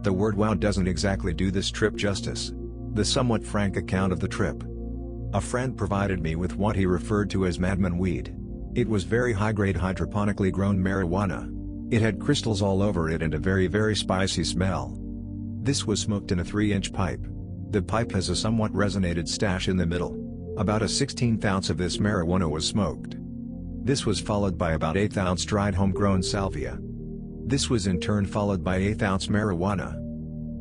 The word wow doesn't exactly do this trip justice. The somewhat frank account of the trip. A friend provided me with what he referred to as madman weed. It was very high-grade hydroponically grown marijuana. It had crystals all over it and a very spicy smell. This was smoked in a 3-inch pipe. The pipe has a somewhat resonated stash in the middle. About a 16th ounce of this marijuana was smoked. This was followed by about 1/8 ounce dried homegrown salvia. This was in turn followed by 1/8 ounce marijuana.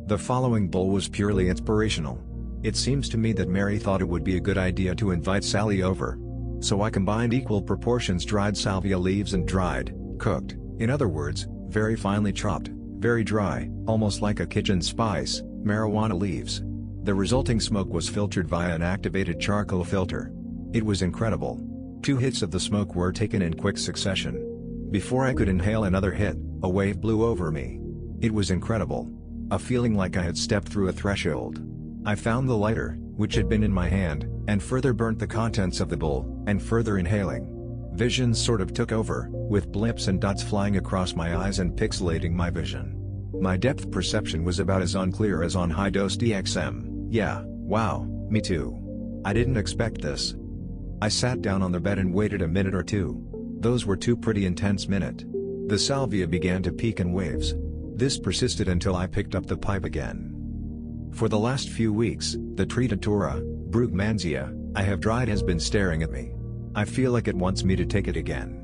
The following bowl was purely inspirational. It seems to me that Mary thought it would be a good idea to invite Sally over. So I combined equal proportions dried salvia leaves and dried, cooked, in other words, very finely chopped, very dry, almost like a kitchen spice, marijuana leaves. The resulting smoke was filtered via an activated charcoal filter. It was incredible. 2 hits of the smoke were taken in quick succession. Before I could inhale another hit, a wave blew over me. It was incredible. A feeling like I had stepped through a threshold. I found the lighter, which had been in my hand, and further burnt the contents of the bowl, and further inhaling. Visions sort of took over, with blips and dots flying across my eyes and pixelating my vision. My depth perception was about as unclear as on high-dose DXM. Yeah, wow, me too. I didn't expect this. I sat down on the bed and waited a minute or two. Those were 2 pretty intense minutes. The salvia began to peak in waves. This persisted until I picked up the pipe again. For the last few weeks, the tree datura, Brugmansia, I have dried has been staring at me. I feel like it wants me to take it again.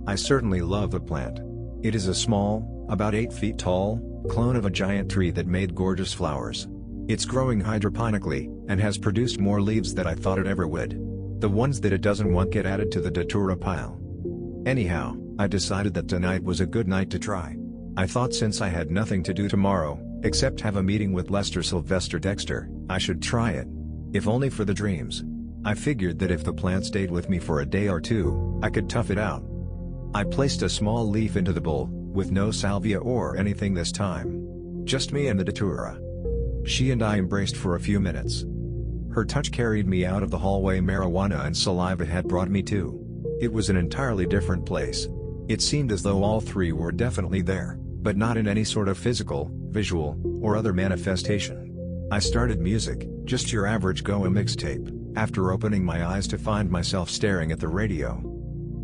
I certainly love the plant. It is a small, about 8 feet tall, clone of a giant tree that made gorgeous flowers. It's growing hydroponically, and has produced more leaves than I thought it ever would. The ones that it doesn't want get added to the datura pile. Anyhow, I decided that tonight was a good night to try. I thought since I had nothing to do tomorrow, except have a meeting with Lester Sylvester Dexter, I should try it. If only for the dreams. I figured that if the plant stayed with me for a day or two, I could tough it out. I placed a small leaf into the bowl, with no salvia or anything this time. Just me and the datura. She and I embraced for a few minutes. Her touch carried me out of the hallway marijuana and saliva had brought me to. It was an entirely different place. It seemed as though all 3 were definitely there, but not in any sort of physical, visual, or other manifestation. I started music, just your average Goa mixtape, after opening my eyes to find myself staring at the radio.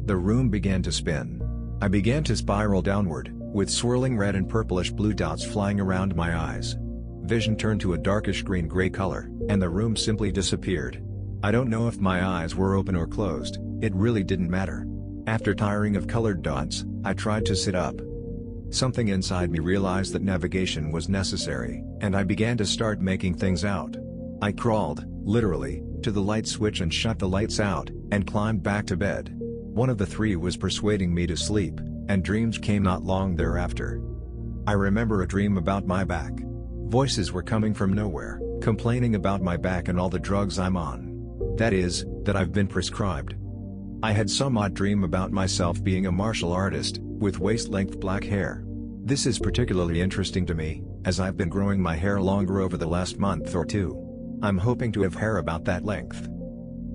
The room began to spin. I began to spiral downward, with swirling red and purplish blue dots flying around my eyes. Vision turned to a darkish green-gray color, and the room simply disappeared. I don't know if my eyes were open or closed, it really didn't matter. After tiring of colored dots, I tried to sit up. Something inside me realized that navigation was necessary, and I began to start making things out. I crawled, literally, to the light switch and shut the lights out, and climbed back to bed. One of the 3 was persuading me to sleep, and dreams came not long thereafter. I remember a dream about my back. Voices were coming from nowhere, complaining about my back and all the drugs I'm on. That is, that I've been prescribed. I had some odd dream about myself being a martial artist, with waist-length black hair. This is particularly interesting to me, as I've been growing my hair longer over the last month or 2. I'm hoping to have hair about that length.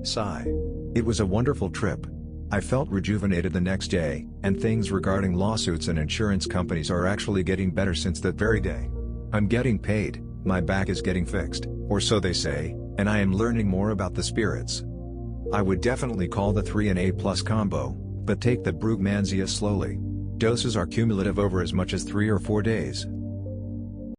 Sigh. It was a wonderful trip. I felt rejuvenated the next day, and things regarding lawsuits and insurance companies are actually getting better since that very day. I'm getting paid, my back is getting fixed, or so they say, and I am learning more about the spirits. I would definitely call the 3 an A+ combo, but take the Brugmansia slowly. Doses are cumulative over as much as 3 or 4 days.